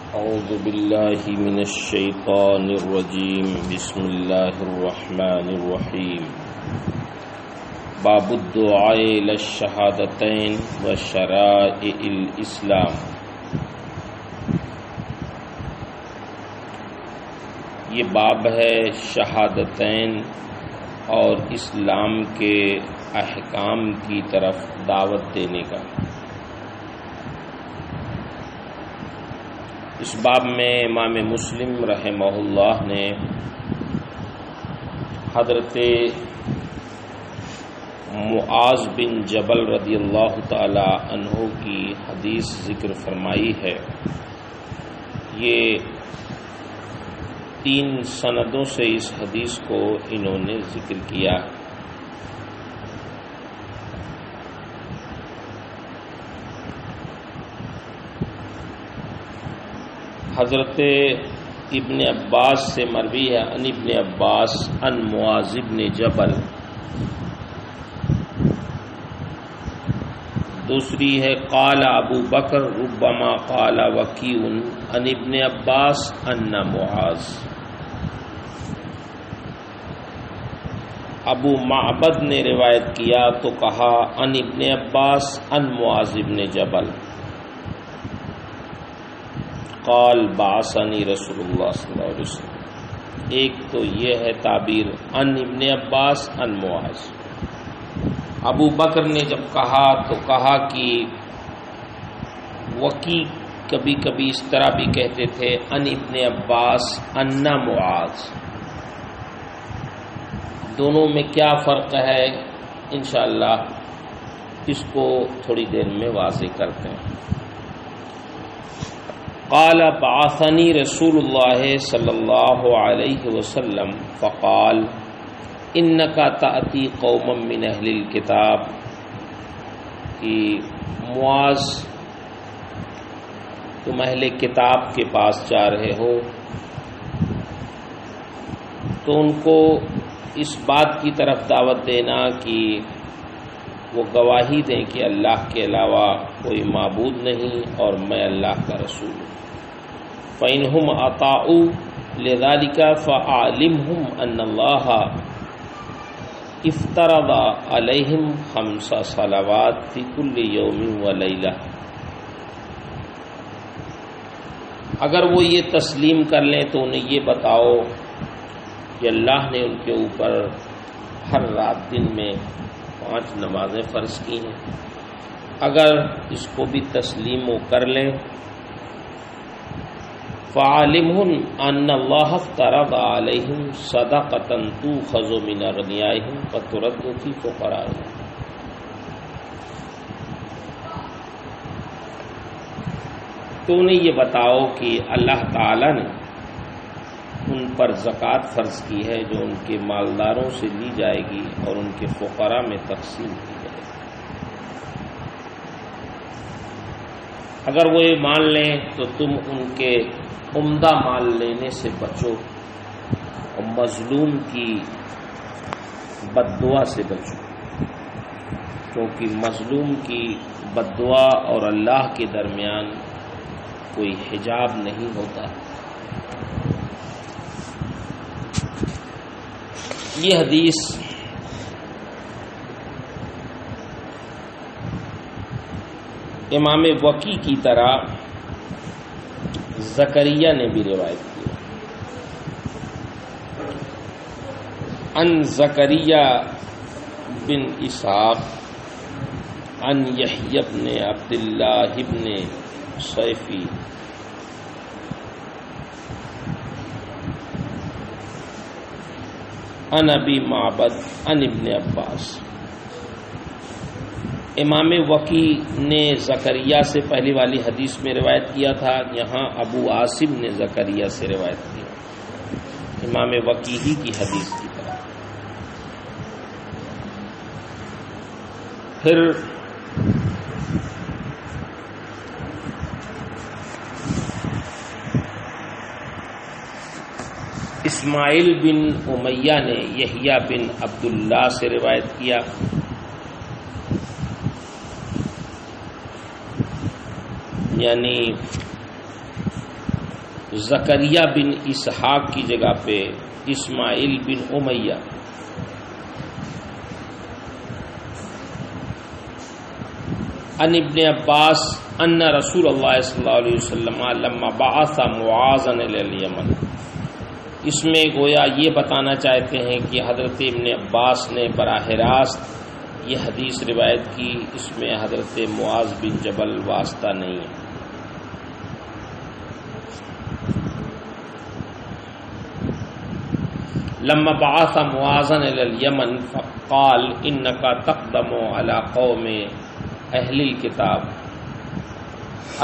اعوذ باللہ من الشیطان الرجیم بسم اللہ الرحمن الرحیم باب الدعاء الی الشہادتین و شرائع الاسلام۔ یہ باب ہے شہادتین اور اسلام کے احکام کی طرف دعوت دینے کا۔ اس باب میں امام مسلم رحمہ اللہ نے حضرت معاذ بن جبل رضی اللہ تعالی عنہ کی حدیث ذکر فرمائی ہے۔ یہ 3 سندوں سے اس حدیث کو انہوں نے ذکر کیا۔ حضرت ابن عباس سے مروی ہے، ان ابن عباس ان معاذ بن جبل۔ دوسری ہے قال ابو بکر ربما قال وکیع ان ابن عباس ان معاذ۔ ابو معبد نے روایت کیا تو کہا ان ابن عباس ان معاذ بن جبل قال بعثنی رسول اللہ صلی اللہ علیہ وسلم۔ ایک تو یہ ہے تعبیر ان ابن عباس ان معاذ۔ ابو بکر نے جب کہا تو کہا کہ وکیع کبھی کبھی اس طرح بھی کہتے تھے ان ابن عباس ان معاذ۔ دونوں میں کیا فرق ہے انشاءاللہ اس کو تھوڑی دیر میں واضح کرتے ہیں۔ قال بعثنی رسول اللہ صلی اللہ علیہ وسلم فقال انک تأتی قوما من اہل الکتاب، کہ معاذ تم اہل کتاب کے پاس جا رہے ہو، تو ان کو اس بات کی طرف دعوت دینا کہ وہ گواہی دیں کہ اللہ کے علاوہ کوئی معبود نہیں اور میں اللہ کا رسول ہوں۔ فَإِنْهُمْ أَطَاعُوا لِذَلِكَ فَأَعْلِمْهُمْ أَنَّ اللَّهَ افْتَرَضَ عَلَيْهِمْ 5 صلوات فِي كُلِّ يَوْمٍ وَلَيْلَةٍ۔ اگر وہ یہ تسلیم کر لیں تو انہیں یہ بتاؤ کہ اللہ نے ان کے اوپر ہر رات دن میں 5 نمازیں فرض کی ہیں۔ اگر اس کو بھی تسلیم و کر لیں فَعَلِمْهُمْ أَنَّ اللَّهَ افْتَرَضَ عَلَيْهِمْ صَدَقَةً تُؤْخَذُ مِنْ أَغْنِيَائِهِمْ فَتُرَدُّ فِي فُقَرَائِهِمْ۔ تو انہیں یہ بتاؤ کہ اللہ تعالی نے ان پر زکوٰۃ فرض کی ہے جو ان کے مالداروں سے لی جائے گی اور ان کے فقراء میں تقسیم کی جائے گی۔ اگر وہ یہ مان لیں تو تم ان کے عمدہ مال لینے سے بچو اور مظلوم کی بد دعا سے بچو، کیونکہ مظلوم کی بد دعا اور اللہ کے درمیان کوئی حجاب نہیں ہوتا۔ یہ حدیث امام وکیع کی طرح زکریا نے بھی روایت کی۔ ان زکریا بن اسحاق ان یحیی بن عبداللہ بن صیفی ان ابی معبد ان ابن عباس۔ امام وکیع نے زکریا سے پہلی والی حدیث میں روایت کیا تھا، یہاں ابو عاصم نے زکریا سے روایت کیا، امام وکیع ہی کی حدیث کی طرح۔ پھر اسماعیل بن امیہ نے یحییٰ بن عبداللہ سے روایت کیا، یعنی زکریا بن اسحاق کی جگہ پہ اسماعیل بن امیہ، ان ابن عباس ان رسول اللہ صلی اللہ علیہ وسلم لما بعث معاذا الی الیمن. اس میں گویا یہ بتانا چاہتے ہیں کہ حضرت ابن عباس نے براہ راست یہ حدیث روایت کی، اس میں حضرت معاذ بن جبل واسطہ نہیں ہے. لما بعث معاذا الی الیمن فقال انک تقدم علی قوم اہل الکتاب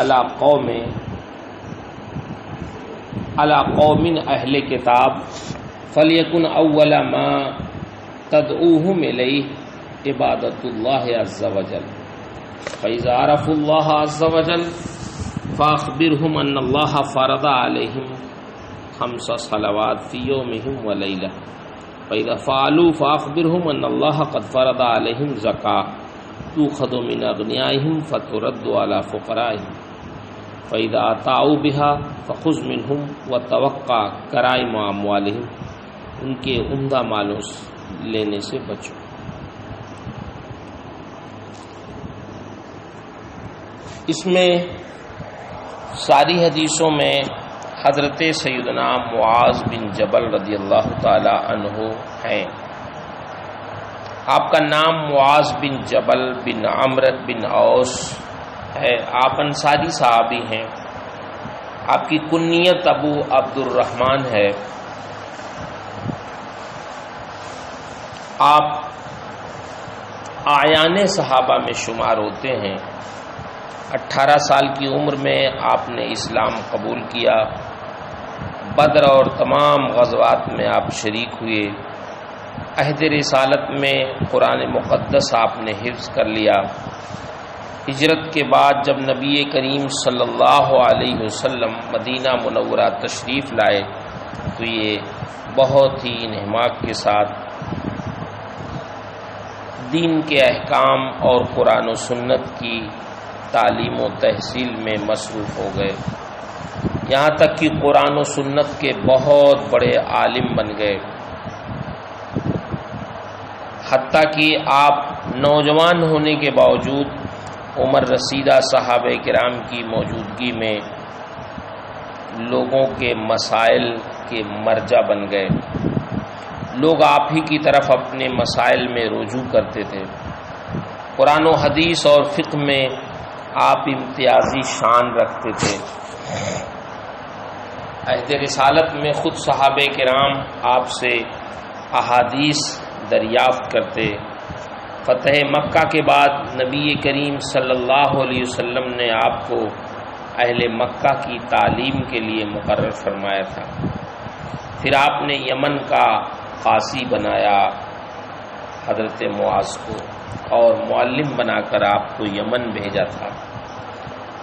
علی قوم اہل کتاب فلیکن اول ما تدعوہم الیہ عبادت اللہ عز وجل فاذا عرفوا اللہ عز وجل فاخبرہم ان اللہ فرض علیہم 5 صلوات فی یومہم ولیلہ فاذا فعلوا فاخبرہم ان اللہ قد فرض علیہم زکاۃ تؤخذ من اغنیائہم فترد علی فقرائہم فاذا اطاعوا بها فخذ منہم وتوقع کرائم اموالہم. ان کے عمدہ مالوں لینے سے بچو. اس میں ساری حدیثوں میں حضرت سیدنا معاذ بن جبل رضی اللہ تعالی عنہ ہیں. آپ کا نام معاذ بن جبل بن عمرو بن اوس ہے. آپ انصاری صحابی ہیں. آپ کی کنیت ابو عبد الرحمن ہے. آپ اعیان صحابہ میں شمار ہوتے ہیں. 18 سال کی عمر میں آپ نے اسلام قبول کیا. بدر اور تمام غزوات میں آپ شریک ہوئے. عہد رسالت میں قرآن مقدس آپ نے حفظ کر لیا. ہجرت کے بعد جب نبی کریم صلی اللہ علیہ وسلم مدینہ منورہ تشریف لائے تو یہ بہت ہی انہماک کے ساتھ دین کے احکام اور قرآن و سنت کی تعلیم و تحصیل میں مصروف ہو گئے. یہاں تک کہ قرآن و سنت کے بہت بڑے عالم بن گئے. حتیٰ کہ آپ نوجوان ہونے کے باوجود عمر رسیدہ صحابہ کرام کی موجودگی میں لوگوں کے مسائل کے مرجع بن گئے. لوگ آپ ہی کی طرف اپنے مسائل میں رجوع کرتے تھے. قرآن و حدیث اور فقہ میں آپ امتیازی شان رکھتے تھے. عہد رسالت میں خود صحابہ کرام آپ سے احادیث دریافت کرتے. فتح مکہ کے بعد نبی کریم صلی اللہ علیہ وسلم نے آپ کو اہل مکہ کی تعلیم کے لیے مقرر فرمایا تھا. پھر آپ نے یمن کا قاضی بنایا حضرت معاذ کو اور معلم بنا کر آپ کو یمن بھیجا تھا.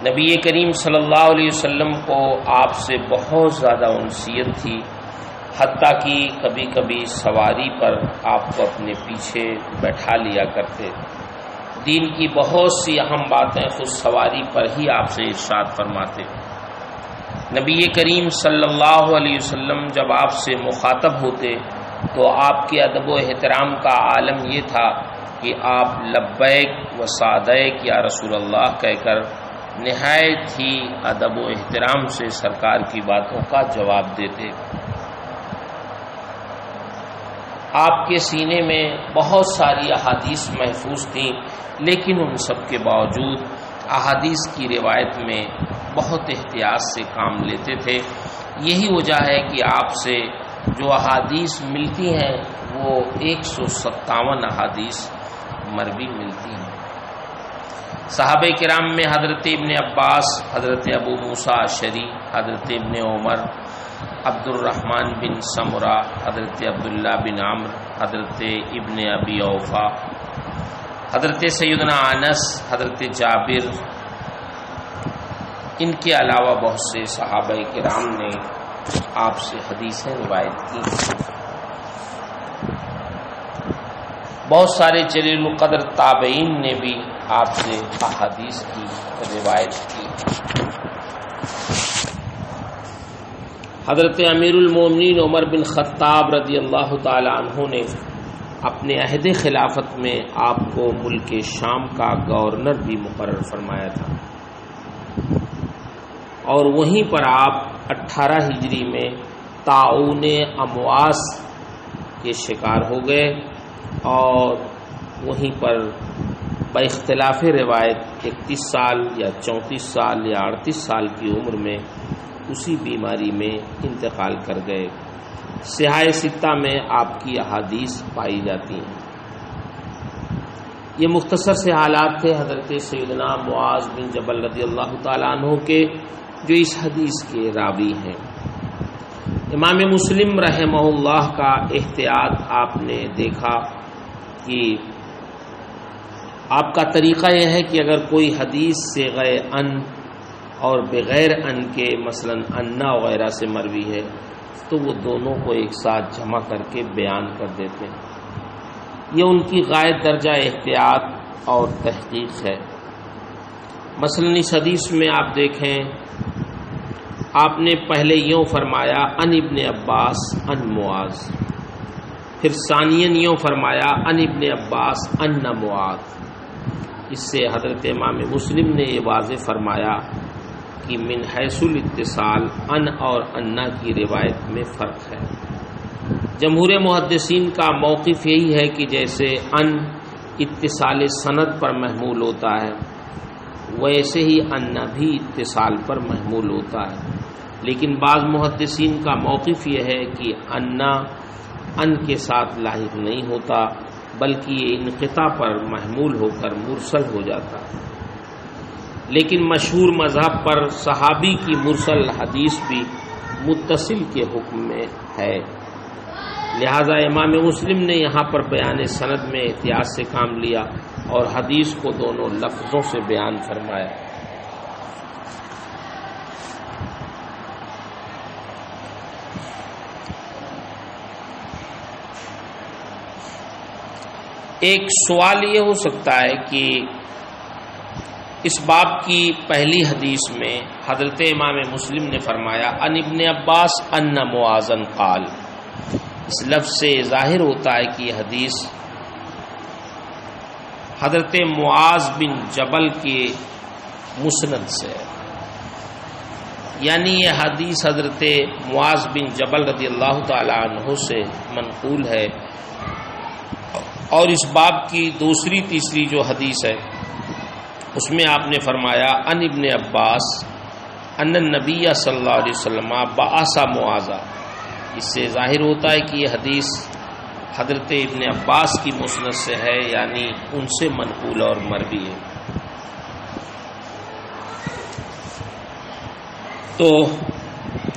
نبی کریم صلی اللہ علیہ وسلم کو آپ سے بہت زیادہ انسیت تھی. حتیٰ کہ کبھی کبھی سواری پر آپ کو اپنے پیچھے بیٹھا لیا کرتے. دین کی بہت سی اہم باتیں خود سواری پر ہی آپ سے ارشاد فرماتے. نبی کریم صلی اللہ علیہ وسلم جب آپ سے مخاطب ہوتے تو آپ کے ادب و احترام کا عالم یہ تھا کہ آپ لبیک و سعدیک یا رسول اللہ کہہ کر نہایت ہی ادب و احترام سے سرکار کی باتوں کا جواب دیتے. آپ کے سینے میں بہت ساری احادیث محفوظ تھیں، لیکن ان سب کے باوجود احادیث کی روایت میں بہت احتیاط سے کام لیتے تھے. یہی وجہ ہے کہ آپ سے جو احادیث ملتی ہیں وہ 157 احادیث مروی ملتی ہیں. صحابہ کرام میں حضرت ابن عباس، حضرت ابو موسیٰ اشعری، حضرت ابن عمر، عبد الرحمن بن سمرہ، حضرت عبداللہ بن عمرو، حضرت ابن ابی اوفا، حضرت سیدنا انس، حضرت جابر، ان کے علاوہ بہت سے صحابہ کرام نے آپ سے حدیثیں روایت کی. بہت سارے جلیل القدر تابعین نے بھی آپ سے احادیث کی روایت کی. حضرت امیر المومنین عمر بن خطاب رضی اللہ تعالی عنہ نے اپنے عہد خلافت میں آپ کو ملک شام کا گورنر بھی مقرر فرمایا تھا، اور وہیں پر آپ 18 ہجری میں طاعون امواس کے شکار ہو گئے، اور وہیں پر باختلاف روایت 31 سال یا 34 سال یا 38 سال کی عمر میں اسی بیماری میں انتقال کر گئے۔ صحاح ستہ میں آپ کی احادیث پائی جاتی ہیں۔ یہ مختصر سے حالات تھے حضرت سیدنا معاذ بن جبل رضی اللہ تعالیٰ عنہ کے، جو اس حدیث کے راوی ہیں۔ امام مسلم رحمہ اللہ کا احتیاط آپ نے دیکھا کہ آپ کا طریقہ یہ ہے کہ اگر کوئی حدیث صیغہ ان اور بغیر ان کے مثلا انا وغیرہ سے مروی ہے تو وہ دونوں کو ایک ساتھ جمع کر کے بیان کر دیتے ہیں۔ یہ ان کی غایت درجہ احتیاط اور تحقیق ہے۔ مثلا اس حدیث میں آپ دیکھیں، آپ نے پہلے یوں فرمایا ان ابن عباس ان معاذ، پھر ثانیاً یوں فرمایا ان ابن عباس ان معاذ۔ اس سے حضرت امام مسلم نے یہ واضح فرمایا کہ من حیث الاتصال ان اور انا کی روایت میں فرق ہے۔ جمہور محدثین کا موقف یہی ہے کہ جیسے ان اتصال سند پر محمول ہوتا ہے، ویسے ہی انا بھی اتصال پر محمول ہوتا ہے، لیکن بعض محدثین کا موقف یہ ہے کہ انا ان کے ساتھ لاحق نہیں ہوتا، بلکہ یہ انقطاع پر محمول ہو کر مرسل ہو جاتا ہے۔ لیکن مشہور مذہب پر صحابی کی مرسل حدیث بھی متصل کے حکم میں ہے، لہذا امام مسلم نے یہاں پر بیان سند میں احتیاط سے کام لیا اور حدیث کو دونوں لفظوں سے بیان فرمایا۔ ایک سوال یہ ہو سکتا ہے کہ اس باب کی پہلی حدیث میں حضرت امام مسلم نے فرمایا ان ابن عباس ان معاذن قال، اس لفظ سے ظاہر ہوتا ہے کہ یہ حدیث حضرت معاذ بن جبل کے مسند سے ہے، یعنی یہ حدیث حضرت معاذ بن جبل رضی اللہ تعالی عنہ سے منقول ہے۔ اور اس باب کی دوسری تیسری جو حدیث ہے اس میں آپ نے فرمایا ان ابن عباس ان النبی صلی اللہ علیہ وسلم بعث معاذا، اس سے ظاہر ہوتا ہے کہ یہ حدیث حضرت ابن عباس کی مسند سے ہے، یعنی ان سے منقول اور مروی ہے۔ تو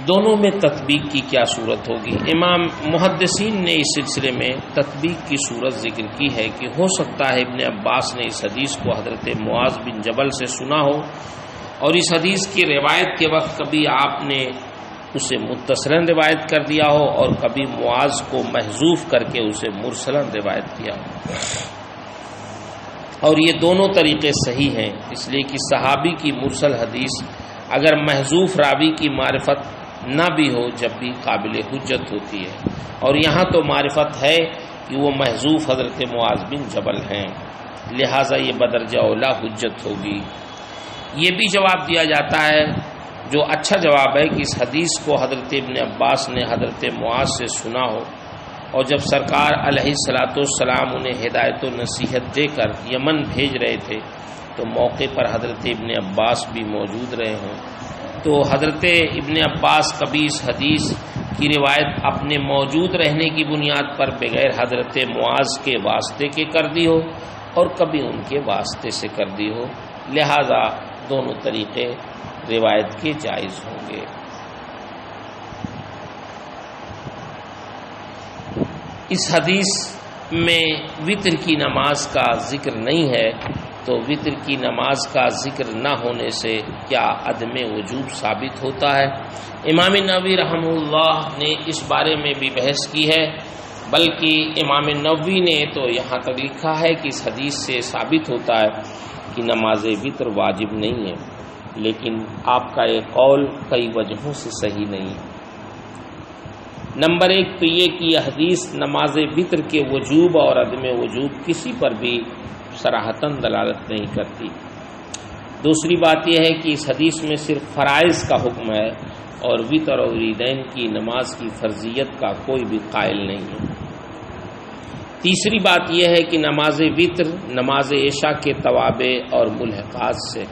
دونوں میں تطبیق کی کیا صورت ہوگی؟ امام محدثین نے اس سلسلے میں تطبیق کی صورت ذکر کی ہے کہ ہو سکتا ہے ابن عباس نے اس حدیث کو حضرت معاذ بن جبل سے سنا ہو، اور اس حدیث کی روایت کے وقت کبھی آپ نے اسے متصلاً روایت کر دیا ہو اور کبھی معاذ کو محذوف کر کے اسے مرسلاً روایت کیا ہو، اور یہ دونوں طریقے صحیح ہیں، اس لیے کہ صحابی کی مرسل حدیث اگر محذوف راوی کی معرفت نہ بھی ہو جب بھی قابل حجت ہوتی ہے، اور یہاں تو معرفت ہے کہ وہ محذوف حضرت معاذ بن جبل ہیں، لہٰذا یہ بدرجہ اولا حجت ہوگی۔ یہ بھی جواب دیا جاتا ہے، جو اچھا جواب ہے، کہ اس حدیث کو حضرت ابن عباس نے حضرت معاذ سے سنا ہو، اور جب سرکار علیہ الصلاۃ والسلام انہیں ہدایت و نصیحت دے کر یمن بھیج رہے تھے تو موقع پر حضرت ابن عباس بھی موجود رہے ہوں، تو حضرت ابن عباس کبھی اس حدیث کی روایت اپنے موجود رہنے کی بنیاد پر بغیر حضرت معاذ کے واسطے کے کر دی ہو، اور کبھی ان کے واسطے سے کر دی ہو، لہذا دونوں طریقے روایت کے جائز ہوں گے۔ اس حدیث میں وتر کی نماز کا ذکر نہیں ہے، تو وتر کی نماز کا ذکر نہ ہونے سے کیا عدم وجوب ثابت ہوتا ہے؟ امام نووی رحمہ اللہ نے اس بارے میں بھی بحث کی ہے، بلکہ امام نووی نے تو یہاں تک لکھا ہے کہ اس حدیث سے ثابت ہوتا ہے کہ نماز وتر واجب نہیں ہے، لیکن آپ کا یہ قول کئی وجہوں سے صحیح نہیں ہے۔ نمبر 1 تو یہ کہ یہ حدیث نماز وتر کے وجوب اور عدم وجوب کسی پر بھی صراحتاً دلالت نہیں کرتی۔ دوسری بات یہ ہے کہ اس حدیث میں صرف فرائض کا حکم ہے اور وتر اور عیدین کی نماز کی فرضیت کا کوئی بھی قائل نہیں ہے۔ تیسری بات یہ ہے کہ نماز وتر نماز عشاء کے توابع اور ملحقات سے،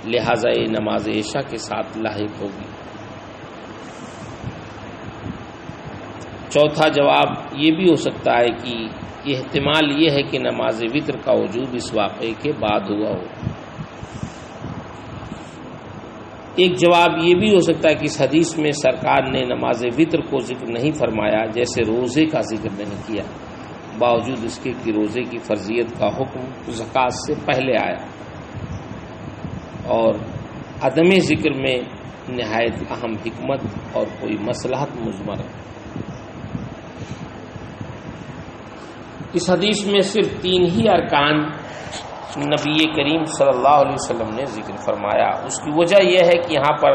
لہٰذا یہ نماز عشاء کے ساتھ لاحق ہوگی۔ چوتھا جواب یہ بھی ہو سکتا ہے کہ احتمال یہ ہے کہ نماز وتر کا وجوب اس واقعے کے بعد ہوا ہو۔ ایک جواب یہ بھی ہو سکتا ہے کہ اس حدیث میں سرکار نے نماز وتر کو ذکر نہیں فرمایا، جیسے روزے کا ذکر نہیں کیا، باوجود اس کے کہ روزے کی فرضیت کا حکم زکوٰۃ سے پہلے آیا، اور عدم ذکر میں نہایت اہم حکمت اور کوئی مصلحت مضمر ہے۔ اس حدیث میں صرف 3 ہی ارکان نبی کریم صلی اللہ علیہ وسلم نے ذکر فرمایا۔ اس کی وجہ یہ ہے کہ یہاں پر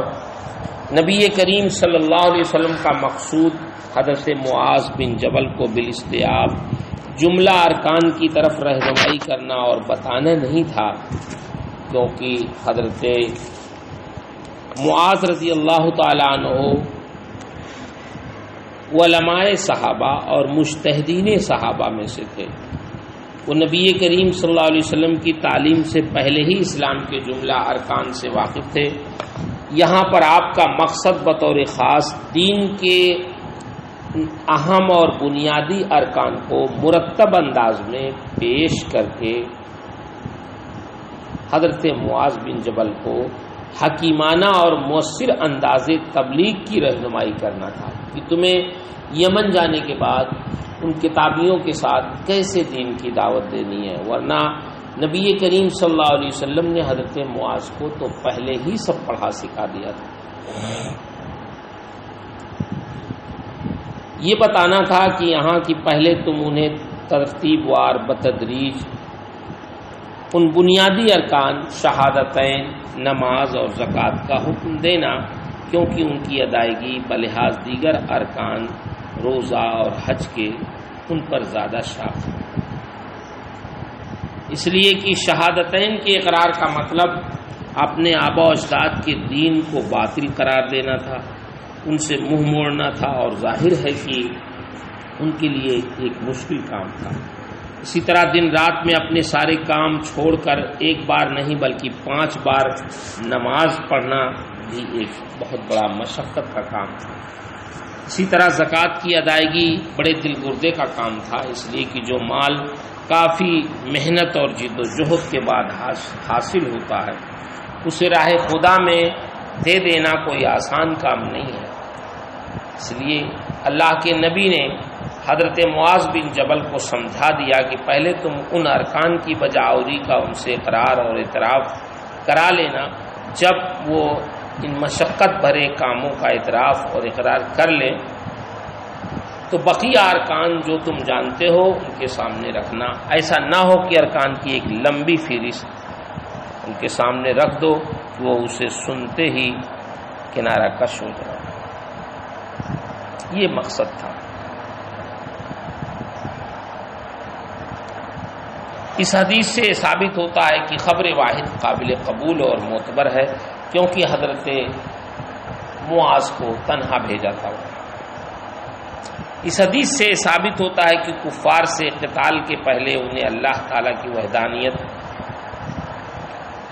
نبی کریم صلی اللہ علیہ وسلم کا مقصود حضرت معاذ بن جبل کو بالاستیاب جملہ ارکان کی طرف رہنمائی کرنا اور بتانا نہیں تھا، کیونکہ حضرت معاذ رضی اللہ تعالی عنہ علماء صحابہ اور مجتہدین صحابہ میں سے تھے۔ وہ نبی کریم صلی اللہ علیہ وسلم کی تعلیم سے پہلے ہی اسلام کے جملہ ارکان سے واقف تھے۔ یہاں پر آپ کا مقصد بطور خاص دین کے اہم اور بنیادی ارکان کو مرتب انداز میں پیش کر کے حضرت معاذ بن جبل کو حکیمانہ اور مؤثر انداز تبلیغ کی رہنمائی کرنا تھا کہ تمہیں یمن جانے کے بعد ان کتابیوں کے ساتھ کیسے دین کی دعوت دینی ہے، ورنہ نبی کریم صلی اللہ علیہ وسلم نے حضرت معاذ کو تو پہلے ہی سب پڑھا سکھا دیا تھا۔ یہ بتانا تھا کہ یہاں کی پہلے تم انہیں ترتیب وار بتدریج ان بنیادی ارکان شہادتین، نماز اور زکوٰۃ کا حکم دینا، کیونکہ ان کی ادائیگی بلحاظ دیگر ارکان روزہ اور حج کے ان پر زیادہ شاق ہے۔ اس لیے کہ شہادتین کے اقرار کا مطلب اپنے آبا و اجداد کے دین کو باطل قرار دینا تھا، ان سے منہ موڑنا تھا، اور ظاہر ہے کہ ان کے لیے ایک مشکل کام تھا۔ اسی طرح دن رات میں اپنے سارے کام چھوڑ کر ایک بار نہیں بلکہ 5 بار نماز پڑھنا بھی ایک بہت بڑا مشقت کا کام تھا۔ اسی طرح زکوٰۃ کی ادائیگی بڑے دل گردے کا کام تھا، اس لیے کہ جو مال کافی محنت اور جد و جہد کے بعد حاصل ہوتا ہے، اسے راہ خدا میں دے دینا کوئی آسان کام نہیں ہے۔ اس لیے اللہ کے نبی نے حضرت معاذ بن جبل کو سمجھا دیا کہ پہلے تم ان ارکان کی بجاوری کا ان سے اقرار اور اعتراف کرا لینا، جب وہ ان مشقت بھرے کاموں کا اعتراف اور اقرار کر لیں تو بقیہ ارکان جو تم جانتے ہو ان کے سامنے رکھنا۔ ایسا نہ ہو کہ ارکان کی ایک لمبی فہرست ان کے سامنے رکھ دو کہ وہ اسے سنتے ہی کنارہ کش ہو جائے۔ یہ مقصد تھا۔ اس حدیث سے ثابت ہوتا ہے کہ خبر واحد قابل قبول اور معتبر ہے، کیونکہ حضرت معاذ کو تنہا بھیجا تھا۔ اس حدیث سے ثابت ہوتا ہے کہ کفار سے قتال کے پہلے انہیں اللہ تعالیٰ کی وحدانیت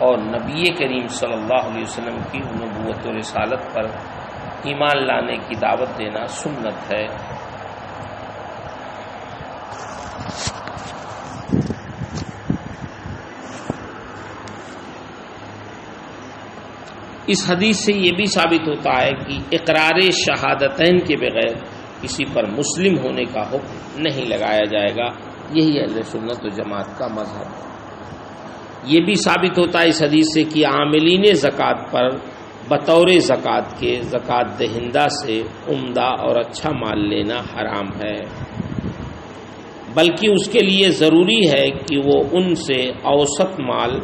اور نبی کریم صلی اللہ علیہ وسلم کی نبوت و رسالت پر ایمان لانے کی دعوت دینا سنت ہے۔ اس حدیث سے یہ بھی ثابت ہوتا ہے کہ اقرار شہادتین کے بغیر کسی پر مسلم ہونے کا حکم نہیں لگایا جائے گا۔ یہی اہل سنت و جماعت کا مذہب ہے۔ یہ بھی ثابت ہوتا ہے اس حدیث سے کہ عاملین زکوٰۃ پر بطور زکوٰۃ کے زکوٰۃ دہندہ سے عمدہ اور اچھا مال لینا حرام ہے، بلکہ اس کے لیے ضروری ہے کہ وہ ان سے اوسط مال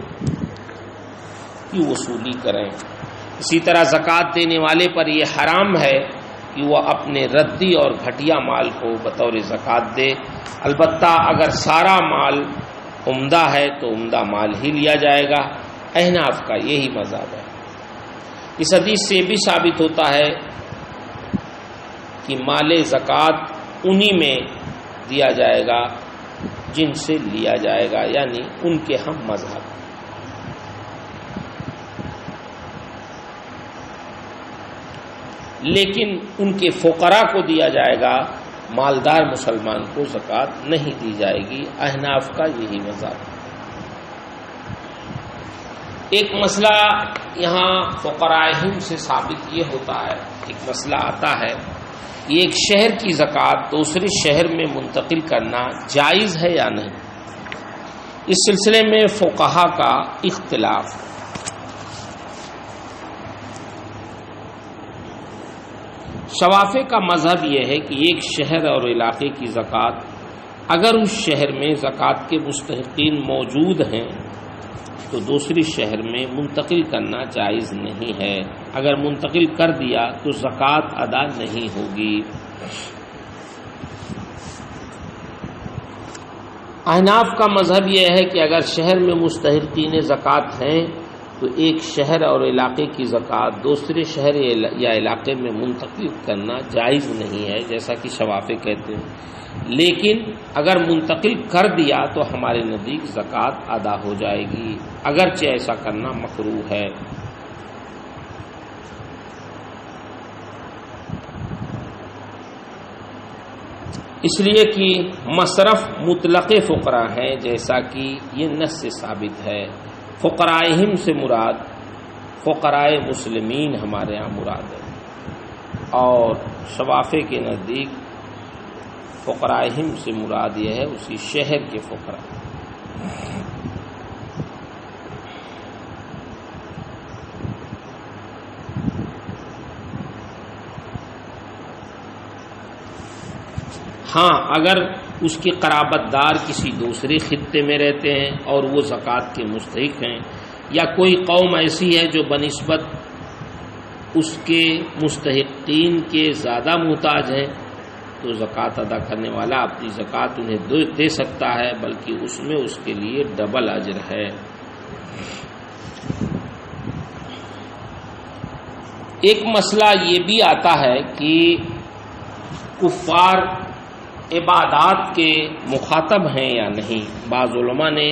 کی وصولی کریں۔ اسی طرح زکوٰۃ دینے والے پر یہ حرام ہے کہ وہ اپنے ردی اور گھٹیا مال کو بطور زکوٰۃ دے. البتہ اگر سارا مال عمدہ ہے تو عمدہ مال ہی لیا جائے گا. احناف کا یہی مذہب ہے. اس حدیث سے بھی ثابت ہوتا ہے کہ مال زکوٰۃ انہی میں دیا جائے گا جن سے لیا جائے گا، یعنی ان کے ہم مذہب. لیکن ان کے فقراء کو دیا جائے گا، مالدار مسلمان کو زکوٰۃ نہیں دی جائے گی. احناف کا یہی مذہب. ایک مسئلہ یہاں فقراء ہند سے ثابت یہ ہوتا ہے، ایک مسئلہ آتا ہے کہ ایک شہر کی زکوٰۃ دوسرے شہر میں منتقل کرنا جائز ہے یا نہیں. اس سلسلے میں فقہا کا اختلاف. شوافع کا مذہب یہ ہے کہ ایک شہر اور علاقے کی زکوٰۃ اگر اس شہر میں زکوٰۃ کے مستحقین موجود ہیں تو دوسری شہر میں منتقل کرنا جائز نہیں ہے. اگر منتقل کر دیا تو زکوٰۃ ادا نہیں ہوگی. احناف کا مذہب یہ ہے کہ اگر شہر میں مستحقین زکوٰۃ ہیں تو ایک شہر اور علاقے کی زکوٰۃ دوسرے شہر یا علاقے میں منتقل کرنا جائز نہیں ہے، جیسا کہ شوافع کہتے ہیں. لیکن اگر منتقل کر دیا تو ہمارے نزدیک زکوٰۃ ادا ہو جائے گی، اگرچہ ایسا کرنا مکروہ ہے. اس لیے کہ مصرف مطلق فقراء ہیں، جیسا کہ یہ نص سے ثابت ہے. فقرائہم سے مراد فقرائے مسلمین ہمارے یہاں مراد ہے، اور شوافع کے نزدیک فقرائہم سے مراد یہ ہے اسی شہر کے فقراء. ہاں اگر اس کے قرابت دار کسی دوسرے خطے میں رہتے ہیں اور وہ زکوٰۃ کے مستحق ہیں، یا کوئی قوم ایسی ہے جو بنسبت اس کے مستحقین کے زیادہ محتاج ہیں، تو زکوٰۃ ادا کرنے والا اپنی زکوٰۃ انہیں دے سکتا ہے، بلکہ اس میں اس کے لیے ڈبل اجر ہے. ایک مسئلہ یہ بھی آتا ہے کہ کفار عبادات کے مخاطب ہیں یا نہیں. بعض علماء نے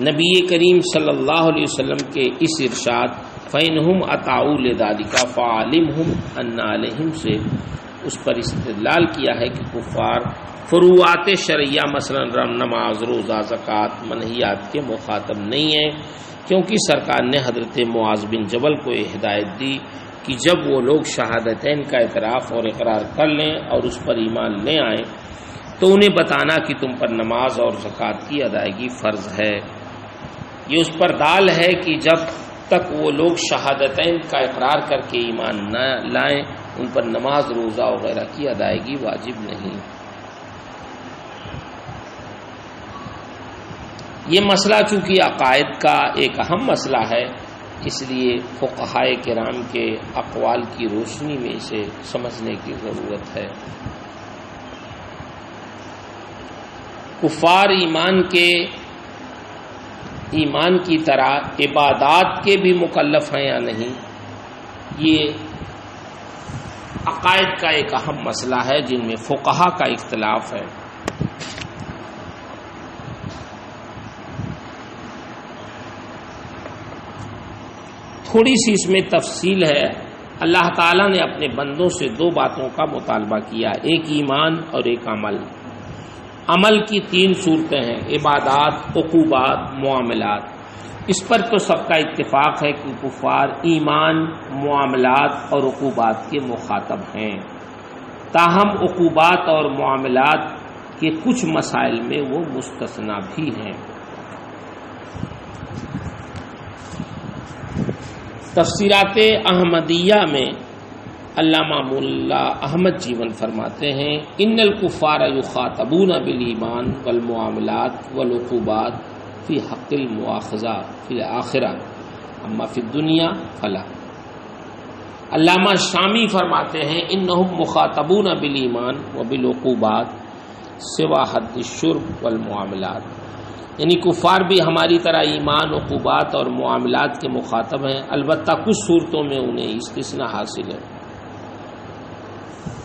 نبی کریم صلی اللہ علیہ وسلم کے اس ارشاد فَإِنْهُمْ أَطَاعُوا لِذَلِكَ فَعَلِمْهُمْ أَنَّ عَلَيْهِمْ سے اس پر استدلال کیا ہے کہ کفار فروعات شرعیہ مثلا نماز، روزہ، زکوٰۃ، منہیات کے مخاطب نہیں ہیں، کیونکہ سرکار نے حضرت معاذ بن جبل کو یہ ہدایت دی کہ جب وہ لوگ شہادتین کا اعتراف اور اقرار کر لیں اور اس پر ایمان لے آئیں تو انہیں بتانا کہ تم پر نماز اور زکوٰۃ کی ادائیگی فرض ہے. یہ اس پر دال ہے کہ جب تک وہ لوگ شہادتین کا اقرار کر کے ایمان نہ لائیں ان پر نماز، روزہ وغیرہ کی ادائیگی واجب نہیں. یہ مسئلہ چونکہ عقائد کا ایک اہم مسئلہ ہے، اس لیے فقہائے کرام کے اقوال کی روشنی میں اسے سمجھنے کی ضرورت ہے. کفار ایمان کی طرح عبادات کے بھی مکلف ہیں یا نہیں، یہ عقائد کا ایک اہم مسئلہ ہے جن میں فقہا کا اختلاف ہے. تھوڑی سی اس میں تفصیل ہے. اللہ تعالیٰ نے اپنے بندوں سے دو باتوں کا مطالبہ کیا، ایک ایمان اور ایک عمل. عمل کی تین صورتیں ہیں، عبادات، عقوبات، معاملات. اس پر تو سب کا اتفاق ہے کہ کفار ایمان، معاملات اور عقوبات کے مخاطب ہیں. تاہم عقوبات اور معاملات کے کچھ مسائل میں وہ مستثنی بھی ہیں. تفسیرات احمدیہ میں علامہ مولا احمد جیون فرماتے ہیں ان الکفار یخاطبون بالایمان والمعاملات والعقوبات فی حق المؤاخذہ فی الآخرہ اما فی الدنیا فلا. علامہ شامی فرماتے ہیں انہم مخاطبون بالایمان وبالعقوبات سوا حد الشرب والمعاملات، یعنی کفار بھی ہماری طرح ایمان، عقوبات اور معاملات کے مخاطب ہیں، البتہ کچھ صورتوں میں انہیں استثناء حاصل ہے۔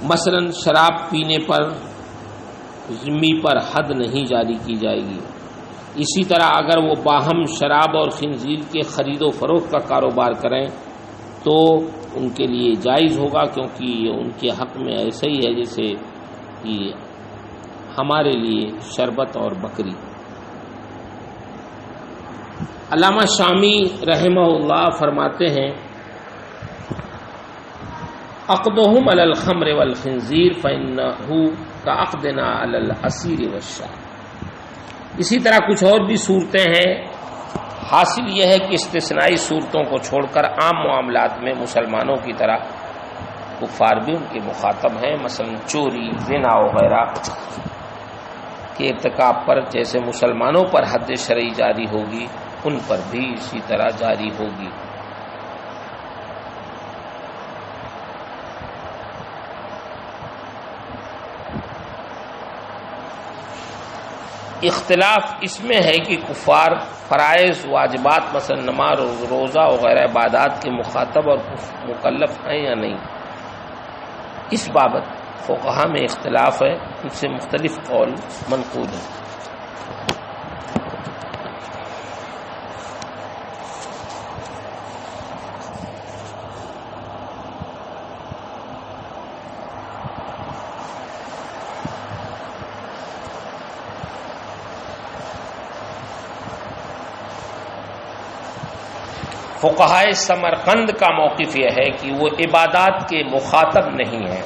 مثلا شراب پینے پر ذمی پر حد نہیں جاری کی جائے گی، اسی طرح اگر وہ باہم شراب اور خنزیر کے خرید و فروخت کا کاروبار کریں تو ان کے لیے جائز ہوگا، کیونکہ یہ ان کے حق میں ایسا ہی ہے جیسے کہ ہمارے لیے شربت اور بکری۔ علامہ شامی رحمہ اللہ فرماتے ہیں عقدہم علی الخمر والخنزیر فإنہ کعقدنا علی الاسیر والشاہ۔ اسی طرح کچھ اور بھی صورتیں ہیں، حاصل یہ ہے کہ استثنائی صورتوں کو چھوڑ کر عام معاملات میں مسلمانوں کی طرح کفار بھی ان کے مخاطب ہیں، مثلا چوری، زنا وغیرہ کے ارتکاب پر جیسے مسلمانوں پر حد شرعی جاری ہوگی ان پر بھی اسی طرح جاری ہوگی۔ اختلاف اس میں ہے کہ کفار فرائض واجبات مثلا نماز، روزہ وغیرہ عبادات کے مخاطب اور مکلف ہیں یا نہیں، اس بابت فقہا میں اختلاف ہے، ان سے مختلف قول منقول ہیں۔ فقہائے سمرقند کا موقف یہ ہے کہ وہ عبادات کے مخاطب نہیں ہیں،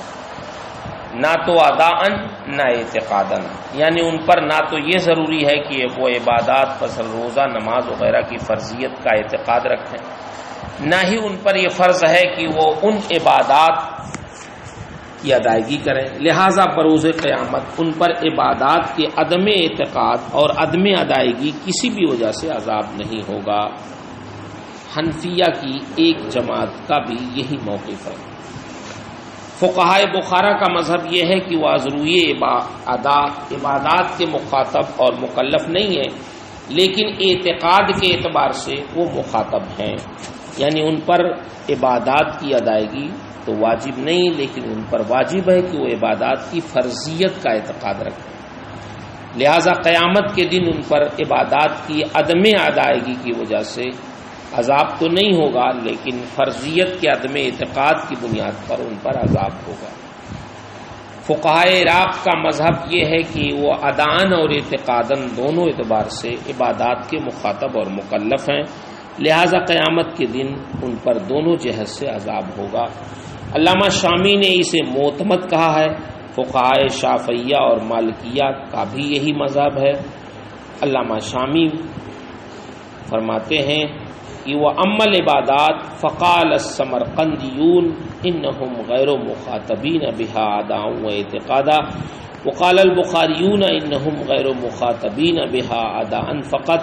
نہ تو اداءً نہ اعتقاداً، یعنی ان پر نہ تو یہ ضروری ہے کہ وہ عبادات مثلا روزہ، نماز وغیرہ کی فرضیت کا اعتقاد رکھیں، نہ ہی ان پر یہ فرض ہے کہ وہ ان عبادات کی ادائیگی کریں، لہذا بروز قیامت ان پر عبادات کے عدم اعتقاد اور عدم ادائیگی کسی بھی وجہ سے عذاب نہیں ہوگا۔ حنفیہ کی ایک جماعت کا بھی یہی موقف ہے۔ فقہائے بخارا کا مذہب یہ ہے کہ وہ عذروی عبادات کے مخاطب اور مکلف نہیں ہے، لیکن اعتقاد کے اعتبار سے وہ مخاطب ہیں، یعنی ان پر عبادات کی ادائیگی تو واجب نہیں، لیکن ان پر واجب ہے کہ وہ عبادات کی فرضیت کا اعتقاد رکھیں، لہذا قیامت کے دن ان پر عبادات کی عدم ادائیگی کی وجہ سے عذاب تو نہیں ہوگا، لیکن فرضیت کے عدم اعتقاد کی بنیاد پر ان پر عذاب ہوگا۔ فقہائے عراق کا مذہب یہ ہے کہ وہ اداءً اور اعتقاداً دونوں اعتبار سے عبادات کے مخاطب اور مکلف ہیں، لہذا قیامت کے دن ان پر دونوں جہت سے عذاب ہوگا۔ علامہ شامی نے اسے معتمد کہا ہے، فقہائے شافعیہ اور مالکیہ کا بھی یہی مذہب ہے۔ علامہ شامی فرماتے ہیں کہ وہ امل عبادات فقال السمرقندیون انہم غیر مخاطبین بہا اداء و اعتقادا، وقال البخاریون انہم غیر مخاطبین بہا اداء فقط،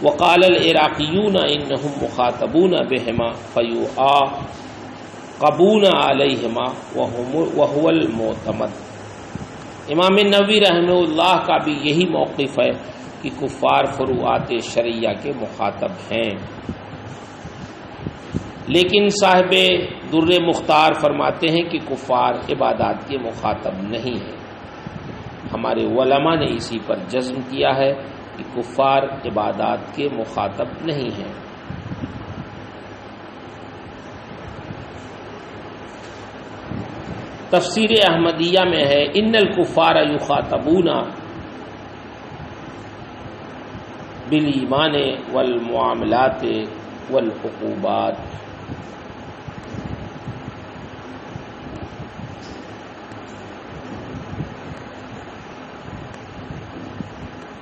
وقال العراقیون انہم مخاطبون بہما فیعاقبون علیہما وہو المعتمد۔ امام نووی رحمہ اللہ کا بھی یہی موقف ہے کہ کفار فروعات شرعیہ کے مخاطب ہیں، لیکن صاحب در مختار فرماتے ہیں کہ کفار عبادات کے مخاطب نہیں ہیں۔ ہمارے علماء نے اسی پر جزم کیا ہے کہ کفار عبادات کے مخاطب نہیں ہیں۔ تفسیر احمدیہ میں ہے ان الکفار یخاطبون بالایمان والمعاملات والعقوبات۔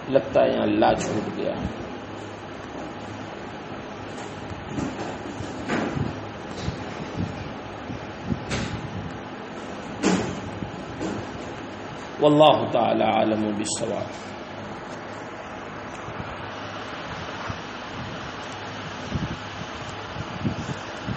لگتا ہے یہاں اللہ چھوٹ گیا۔ واللہ تعالی عالم بالصواب۔